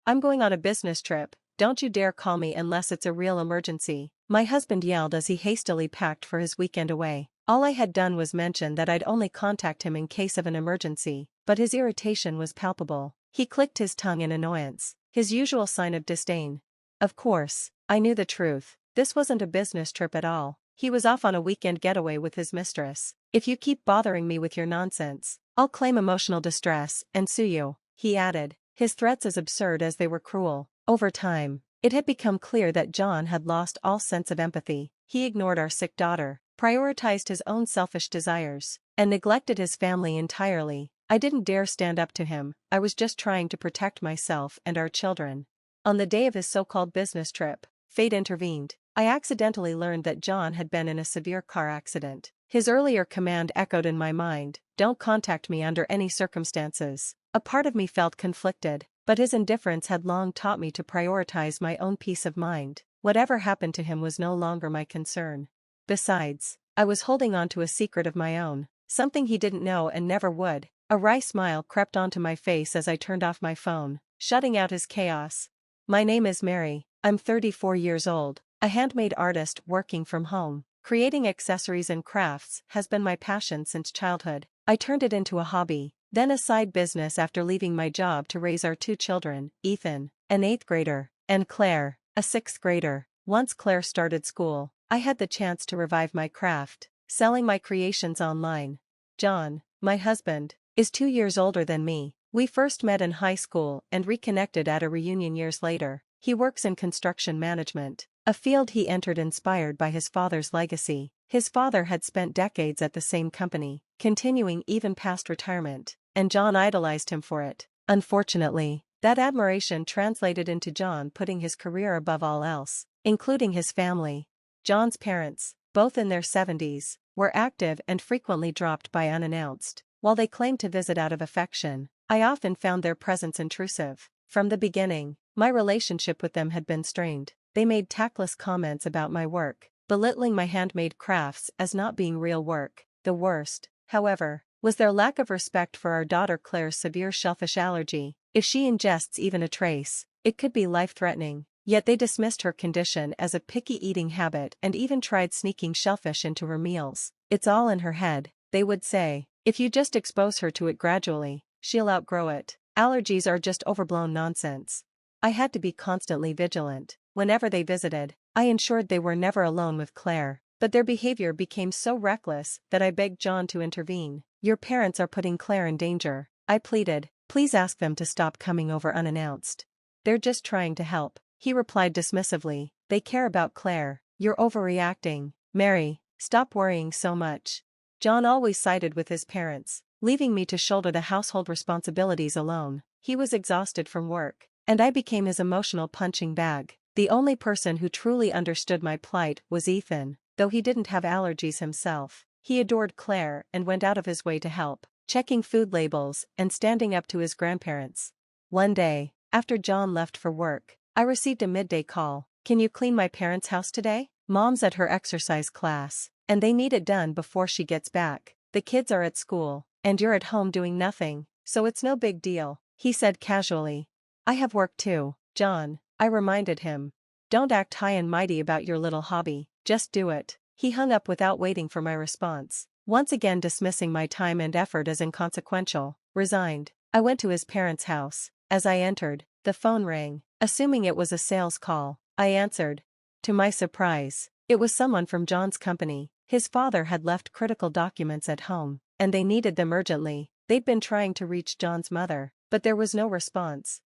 I'm going on a business trip, don't you dare call me unless it's a real emergency, my husband yelled as he hastily packed for his weekend away. All I had done was mention that I'd only contact him in case of an emergency, but his irritation was palpable. He clicked his tongue in annoyance, his usual sign of disdain. Of course, I knew the truth. This wasn't a business trip at all. He was off on a weekend getaway with his mistress. If you keep bothering me with your nonsense, I'll claim emotional distress and sue you, he added, his threats as absurd as they were cruel. Over time, it had become clear that John had lost all sense of empathy. He ignored our sick daughter, prioritized his own selfish desires, and neglected his family entirely. I didn't dare stand up to him, I was just trying to protect myself and our children. On the day of his so-called business trip, fate intervened. I accidentally learned that John had been in a severe car accident. His earlier command echoed in my mind, "Don't contact me under any circumstances." A part of me felt conflicted, but his indifference had long taught me to prioritize my own peace of mind. Whatever happened to him was no longer my concern. Besides, I was holding on to a secret of my own, something he didn't know and never would. A wry smile crept onto my face as I turned off my phone, shutting out his chaos. My name is Mary, I'm 34 years old, a handmade artist working from home. Creating accessories and crafts has been my passion since childhood. I turned it into a hobby, then a side business after leaving my job to raise our two children, Ethan, an 8th grader, and Claire, a 6th grader. Once Claire started school, I had the chance to revive my craft, selling my creations online. John, my husband, is 2 years older than me. We first met in high school and reconnected at a reunion years later. He works in construction management, a field he entered inspired by his father's legacy. His father had spent decades at the same company, continuing even past retirement, and John idolized him for it. Unfortunately, that admiration translated into John putting his career above all else, including his family. John's parents, both in their 70s, were active and frequently dropped by unannounced. While they claimed to visit out of affection, I often found their presence intrusive. From the beginning, my relationship with them had been strained. They made tactless comments about my work, belittling my handmade crafts as not being real work. The worst, however, was their lack of respect for our daughter Claire's severe shellfish allergy. If she ingests even a trace, it could be life-threatening. Yet they dismissed her condition as a picky eating habit and even tried sneaking shellfish into her meals. It's all in her head, they would say. If you just expose her to it gradually, she'll outgrow it. Allergies are just overblown nonsense. I had to be constantly vigilant. Whenever they visited, I ensured they were never alone with Claire, but their behavior became so reckless that I begged John to intervene. Your parents are putting Claire in danger, I pleaded. Please ask them to stop coming over unannounced. They're just trying to help, he replied dismissively. They care about Claire. You're overreacting, Mary, stop worrying so much. John always sided with his parents, leaving me to shoulder the household responsibilities alone. He was exhausted from work, and I became his emotional punching bag. The only person who truly understood my plight was Ethan, though he didn't have allergies himself. He adored Claire and went out of his way to help, checking food labels and standing up to his grandparents. One day, after John left for work, I received a midday call. Can you clean my parents' house today? Mom's at her exercise class, and they need it done before she gets back. The kids are at school, and you're at home doing nothing, so it's no big deal, he said casually. I have work too, John, I reminded him. Don't act high and mighty about your little hobby, just do it. He hung up without waiting for my response, once again dismissing my time and effort as inconsequential. Resigned, I went to his parents' house. As I entered, the phone rang. Assuming it was a sales call, I answered. To my surprise, it was someone from John's company. His father had left critical documents at home, and they needed them urgently. They'd been trying to reach John's mother, but there was no response.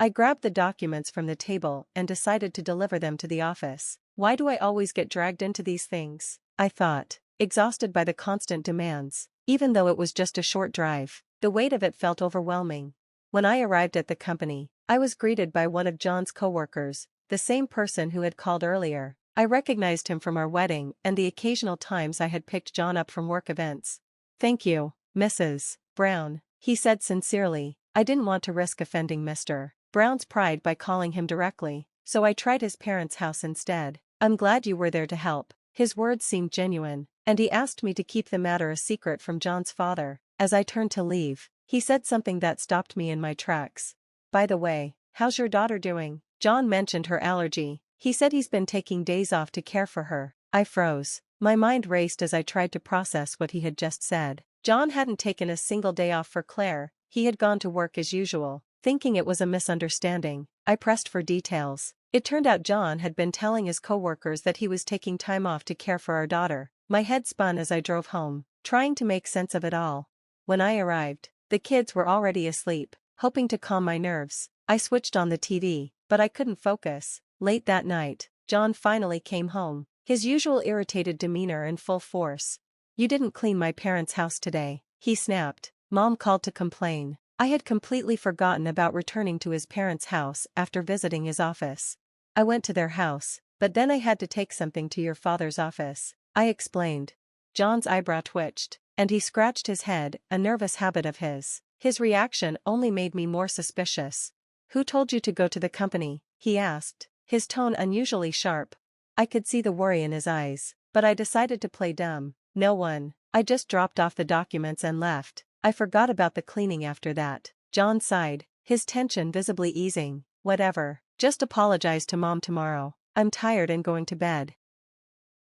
I grabbed the documents from the table and decided to deliver them to the office. Why do I always get dragged into these things? I thought, exhausted by the constant demands. Even though it was just a short drive, the weight of it felt overwhelming. When I arrived at the company, I was greeted by one of John's coworkers, the same person who had called earlier. I recognized him from our wedding and the occasional times I had picked John up from work events. Thank you, Mrs. Brown, he said sincerely. I didn't want to risk offending Mr. Brown's pride by calling him directly, so I tried his parents' house instead. I'm glad you were there to help. His words seemed genuine, and he asked me to keep the matter a secret from John's father. As I turned to leave, he said something that stopped me in my tracks. By the way, "How's your daughter doing?" John mentioned her allergy. He said he's been taking days off to care for her. I froze. My mind raced as I tried to process what he had just said. John hadn't taken a single day off for Claire, he had gone to work as usual. Thinking it was a misunderstanding, I pressed for details. It turned out John had been telling his coworkers that he was taking time off to care for our daughter. My head spun as I drove home, trying to make sense of it all. When I arrived, the kids were already asleep. Hoping to calm my nerves, I switched on the TV, but I couldn't focus. Late that night, John finally came home, his usual irritated demeanor in full force. "You didn't clean my parents' house today," he snapped. Mom called to complain. I had completely forgotten about returning to his parents' house after visiting his office. "I went to their house, but then I had to take something to your father's office," I explained. John's eyebrow twitched, and he scratched his head, a nervous habit of his. His reaction only made me more suspicious. "Who told you to go to the company?" he asked, his tone unusually sharp. I could see the worry in his eyes, but I decided to play dumb. "No one. I just dropped off the documents and left. I forgot about the cleaning after that." John sighed, his tension visibly easing. "Whatever. Just apologize to Mom tomorrow. I'm tired and going to bed."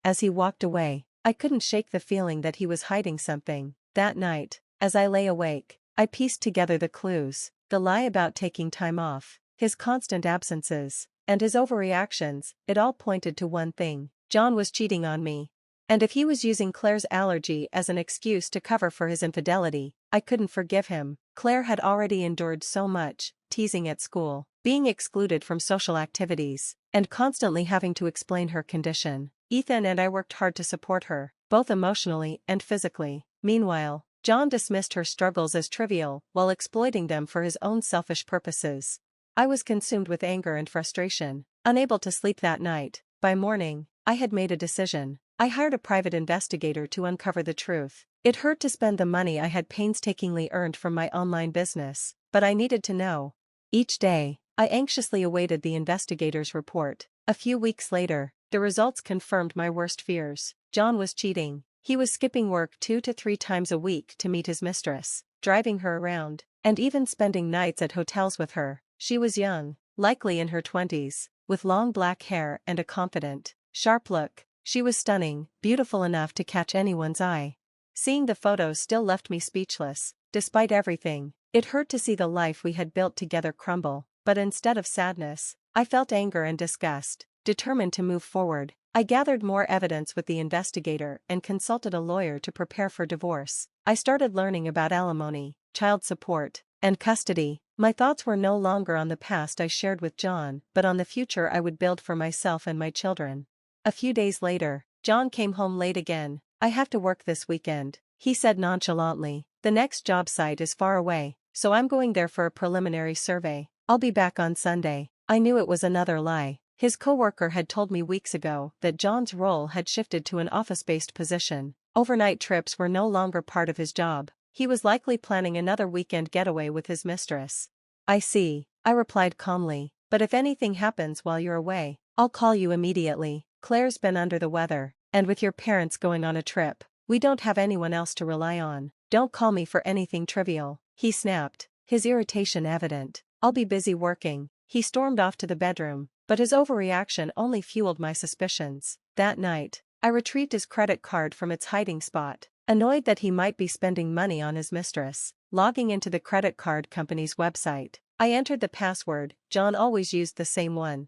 As he walked away, I couldn't shake the feeling that he was hiding something. That night, as I lay awake, I pieced together the clues: the lie about taking time off, his constant absences, and his overreactions. It all pointed to one thing: John was cheating on me. And if he was using Claire's allergy as an excuse to cover for his infidelity, I couldn't forgive him. Claire had already endured so much: teasing at school, being excluded from social activities, and constantly having to explain her condition. Ethan and I worked hard to support her, both emotionally and physically. Meanwhile, John dismissed her struggles as trivial while exploiting them for his own selfish purposes. I was consumed with anger and frustration, unable to sleep that night. By morning, I had made a decision. I hired a private investigator to uncover the truth. It hurt to spend the money I had painstakingly earned from my online business, but I needed to know. Each day, I anxiously awaited the investigator's report. A few weeks later, the results confirmed my worst fears. John was cheating. He was skipping work 2 to 3 times a week to meet his mistress, driving her around, and even spending nights at hotels with her. She was young, likely in her 20s, with long black hair and a confident, sharp look. She was stunning, beautiful enough to catch anyone's eye. Seeing the photos still left me speechless. Despite everything, it hurt to see the life we had built together crumble, but instead of sadness, I felt anger and disgust. Determined to move forward, I gathered more evidence with the investigator and consulted a lawyer to prepare for divorce. I started learning about alimony, child support, and custody. My thoughts were no longer on the past I shared with John, but on the future I would build for myself and my children. A few days later, John came home late again. "I have to work this weekend," he said nonchalantly. "The next job site is far away, so I'm going there for a preliminary survey. I'll be back on Sunday." I knew it was another lie. His coworker had told me weeks ago that John's role had shifted to an office-based position. Overnight trips were no longer part of his job. He was likely planning another weekend getaway with his mistress. "I see," I replied calmly, "but if anything happens while you're away, I'll call you immediately. Claire's been under the weather, and with your parents going on a trip, we don't have anyone else to rely on. Don't call me for anything trivial," he snapped, his irritation evident. "I'll be busy working." He stormed off to the bedroom, but his overreaction only fueled my suspicions. That night, I retrieved his credit card from its hiding spot, annoyed that he might be spending money on his mistress. Logging into the credit card company's website, I entered the password. John always used the same one.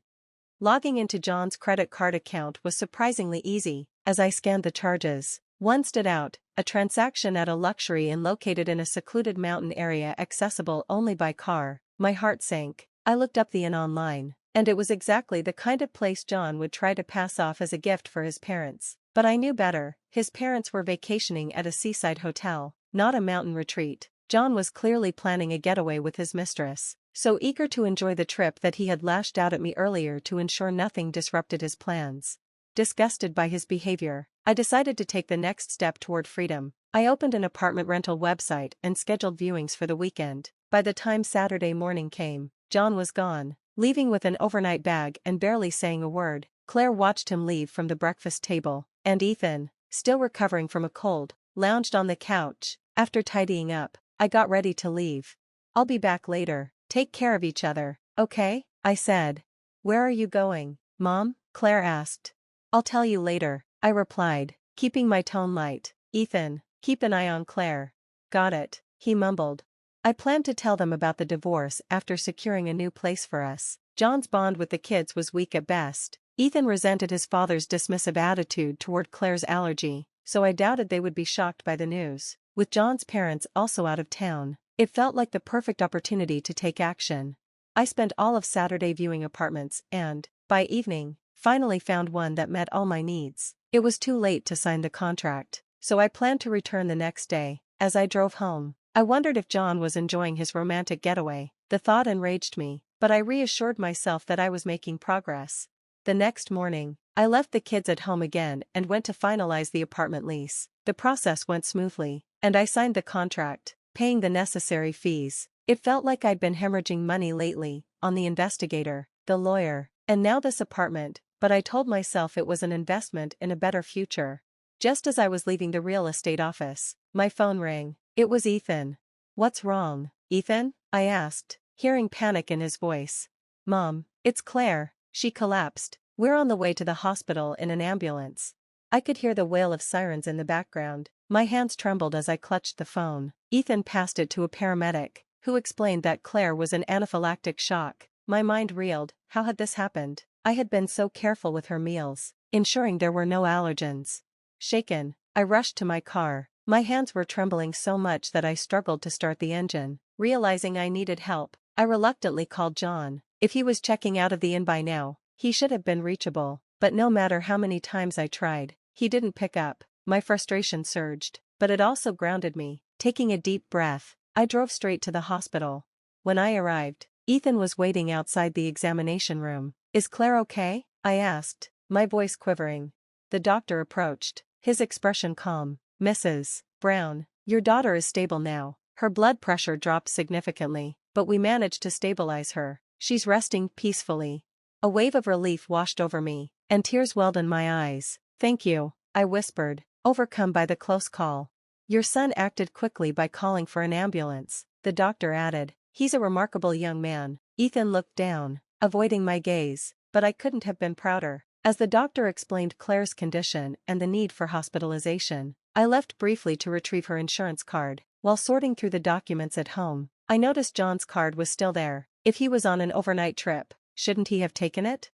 Logging into John's credit card account was surprisingly easy. As I scanned the charges, one stood out: a transaction at a luxury inn located in a secluded mountain area accessible only by car. My heart sank. I looked up the inn online, and it was exactly the kind of place John would try to pass off as a gift for his parents. But I knew better. His parents were vacationing at a seaside hotel, not a mountain retreat. John was clearly planning a getaway with his mistress, so eager to enjoy the trip that he had lashed out at me earlier to ensure nothing disrupted his plans. Disgusted by his behavior, I decided to take the next step toward freedom. I opened an apartment rental website and scheduled viewings for the weekend. By the time Saturday morning came, John was gone, leaving with an overnight bag and barely saying a word. Claire watched him leave from the breakfast table, and Ethan, still recovering from a cold, lounged on the couch. After tidying up, I got ready to leave. "I'll be back later. Take care of each other," Okay, I said. Where are you going, Mom? Claire asked. I'll tell you later, I replied, keeping my tone light. Ethan, keep an eye on Claire. Got it, he mumbled. I planned to tell them about the divorce after securing a new place for us. John's bond with the kids was weak at best. Ethan resented his father's dismissive attitude toward Claire's allergy, so I doubted they would be shocked by the news. With John's parents also out of town, it felt like the perfect opportunity to take action. I spent all of Saturday viewing apartments and, by evening, finally found one that met all my needs. It was too late to sign the contract, so I planned to return the next day. As I drove home, I wondered if John was enjoying his romantic getaway. The thought enraged me, but I reassured myself that I was making progress. The next morning, I left the kids at home again and went to finalize the apartment lease. The process went smoothly, and I signed the contract, paying the necessary fees. It felt like I'd been hemorrhaging money lately, on the investigator, the lawyer, and now this apartment, but I told myself it was an investment in a better future. Just as I was leaving the real estate office, my phone rang. It was Ethan. What's wrong, Ethan? I asked, hearing panic in his voice. Mom, it's Claire. She collapsed. We're on the way to the hospital in an ambulance. I could hear the wail of sirens in the background. My hands trembled as I clutched the phone. Ethan passed it to a paramedic, who explained that Claire was in anaphylactic shock. My mind reeled. How had this happened? I had been so careful with her meals, ensuring there were no allergens. Shaken, I rushed to my car. My hands were trembling so much that I struggled to start the engine. Realizing I needed help, I reluctantly called John. If he was checking out of the inn by now, he should have been reachable, but no matter how many times I tried, he didn't pick up. My frustration surged, but it also grounded me. Taking a deep breath, I drove straight to the hospital. When I arrived, Ethan was waiting outside the examination room. Is Claire okay? I asked, my voice quivering. The doctor approached, his expression calm. Mrs. Brown, your daughter is stable now. Her blood pressure dropped significantly, but we managed to stabilize her. She's resting peacefully. A wave of relief washed over me, and tears welled in my eyes. Thank you, I whispered, overcome by the close call. Your son acted quickly by calling for an ambulance, the doctor added. He's a remarkable young man. Ethan looked down, avoiding my gaze, but I couldn't have been prouder. As the doctor explained Claire's condition and the need for hospitalization, I left briefly to retrieve her insurance card. While sorting through the documents at home, I noticed John's card was still there. If he was on an overnight trip, shouldn't he have taken it?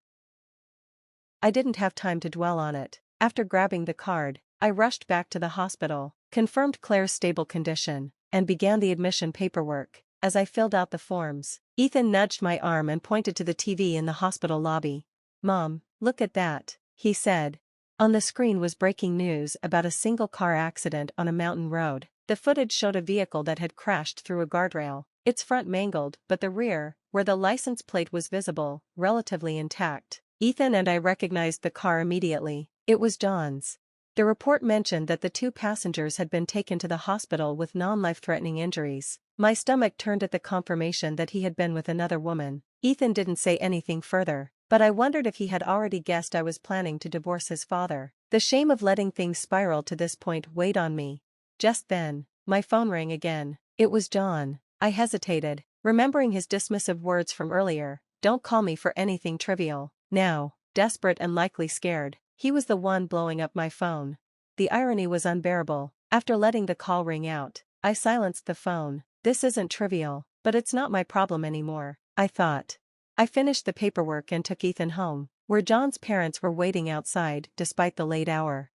I didn't have time to dwell on it. After grabbing the card, I rushed back to the hospital, confirmed Claire's stable condition, and began the admission paperwork. As I filled out the forms, Ethan nudged my arm and pointed to the TV in the hospital lobby. Mom, look at that, he said. On the screen was breaking news about a single-car accident on a mountain road. The footage showed a vehicle that had crashed through a guardrail, its front mangled, but the rear, where the license plate was visible, relatively intact. Ethan and I recognized the car immediately. It was John's. The report mentioned that the two passengers had been taken to the hospital with non-life-threatening injuries. My stomach turned at the confirmation that he had been with another woman. Ethan didn't say anything further, but I wondered if he had already guessed I was planning to divorce his father. The shame of letting things spiral to this point weighed on me. Just then, my phone rang again. It was John. I hesitated, remembering his dismissive words from earlier. Don't call me for anything trivial. Now, desperate and likely scared, he was the one blowing up my phone. The irony was unbearable. After letting the call ring out, I silenced the phone. This isn't trivial, but it's not my problem anymore, I thought. I finished the paperwork and took Ethan home, where John's parents were waiting outside despite the late hour.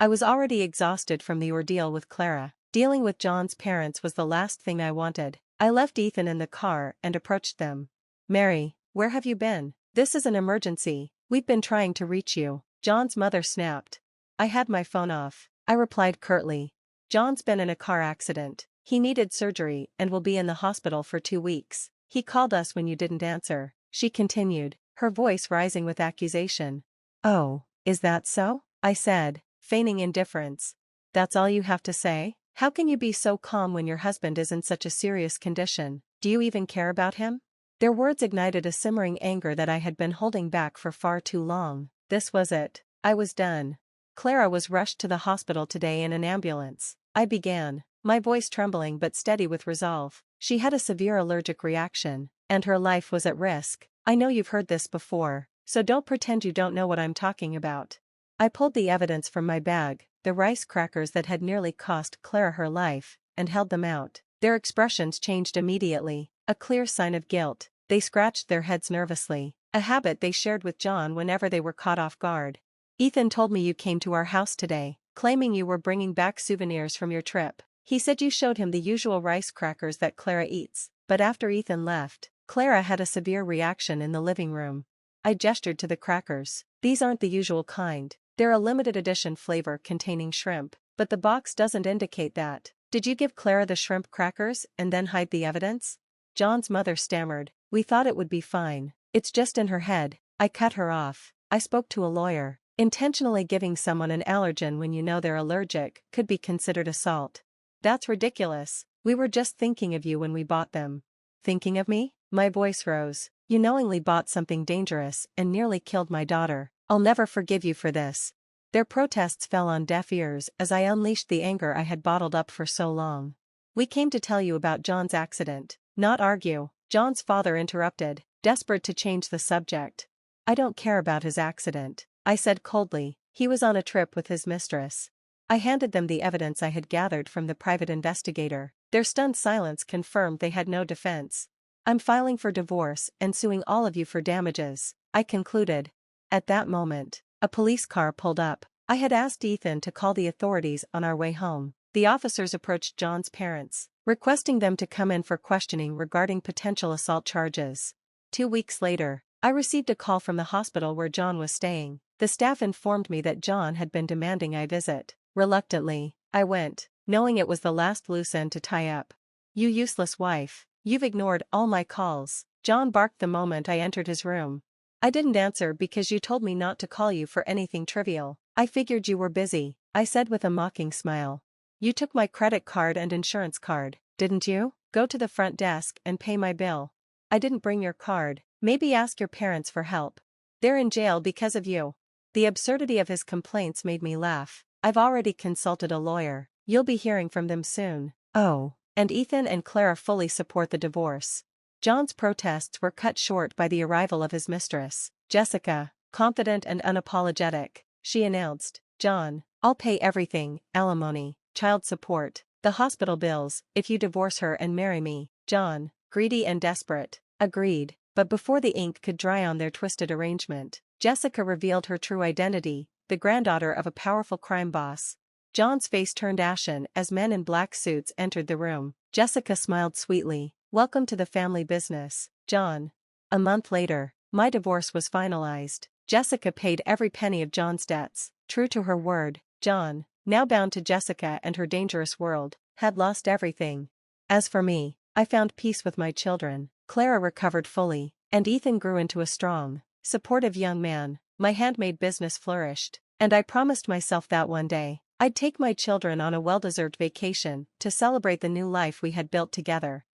I was already exhausted from the ordeal with Clara. Dealing with John's parents was the last thing I wanted. I left Ethan in the car and approached them. Mary, where have you been? This is an emergency. We've been trying to reach you. John's mother snapped. I had my phone off. I replied curtly. John's been in a car accident. He needed surgery and will be in the hospital for 2 weeks. He called us when you didn't answer, she continued, her voice rising with accusation. Oh, is that so? I said, feigning indifference. That's all you have to say? How can you be so calm when your husband is in such a serious condition? Do you even care about him? Their words ignited a simmering anger that I had been holding back for far too long. This was it. I was done. Clara was rushed to the hospital today in an ambulance. I began, my voice trembling but steady with resolve. She had a severe allergic reaction. And her life was at risk. I know you've heard this before, so don't pretend you don't know what I'm talking about. I pulled the evidence from my bag, the rice crackers that had nearly cost Clara her life, and held them out. Their expressions changed immediately, a clear sign of guilt. They scratched their heads nervously, a habit they shared with John whenever they were caught off guard. Ethan told me you came to our house today, claiming you were bringing back souvenirs from your trip. He said you showed him the usual rice crackers that Clara eats, but after Ethan left, Clara had a severe reaction in the living room. I gestured to the crackers. These aren't the usual kind. They're a limited edition flavor containing shrimp, but the box doesn't indicate that. Did you give Clara the shrimp crackers and then hide the evidence? John's mother stammered. We thought it would be fine. It's just in her head. I cut her off. I spoke to a lawyer. Intentionally giving someone an allergen when you know they're allergic could be considered assault. That's ridiculous. We were just thinking of you when we bought them. Thinking of me? My voice rose. You knowingly bought something dangerous and nearly killed my daughter. I'll never forgive you for this. Their protests fell on deaf ears as I unleashed the anger I had bottled up for so long. We came to tell you about John's accident, not argue. John's father interrupted, desperate to change the subject. I don't care about his accident, I said coldly. He was on a trip with his mistress. I handed them the evidence I had gathered from the private investigator. Their stunned silence confirmed they had no defense. I'm filing for divorce and suing all of you for damages, I concluded. At that moment, a police car pulled up. I had asked Ethan to call the authorities on our way home. The officers approached John's parents, requesting them to come in for questioning regarding potential assault charges. 2 weeks later, I received a call from the hospital where John was staying. The staff informed me that John had been demanding I visit. Reluctantly, I went, knowing it was the last loose end to tie up. You useless wife, you've ignored all my calls, John barked the moment I entered his room. I didn't answer because you told me not to call you for anything trivial. I figured you were busy, I said with a mocking smile. You took my credit card and insurance card, didn't you? Go to the front desk and pay my bill. I didn't bring your card. Maybe ask your parents for help. They're in jail because of you. The absurdity of his complaints made me laugh. I've already consulted a lawyer. You'll be hearing from them soon. Oh, and Ethan and Clara fully support the divorce. John's protests were cut short by the arrival of his mistress, Jessica, confident and unapologetic. She announced, John, I'll pay everything, alimony, child support, the hospital bills, if you divorce her and marry me. John, greedy and desperate, agreed, but before the ink could dry on their twisted arrangement, Jessica revealed her true identity, the granddaughter of a powerful crime boss. John's face turned ashen as men in black suits entered the room. Jessica smiled sweetly. Welcome to the family business, John. A month later, my divorce was finalized. Jessica paid every penny of John's debts. True to her word, John, now bound to Jessica and her dangerous world, had lost everything. As for me, I found peace with my children. Clara recovered fully, and Ethan grew into a strong, supportive young man. My handmade business flourished, and I promised myself that one day, I'd take my children on a well-deserved vacation to celebrate the new life we had built together.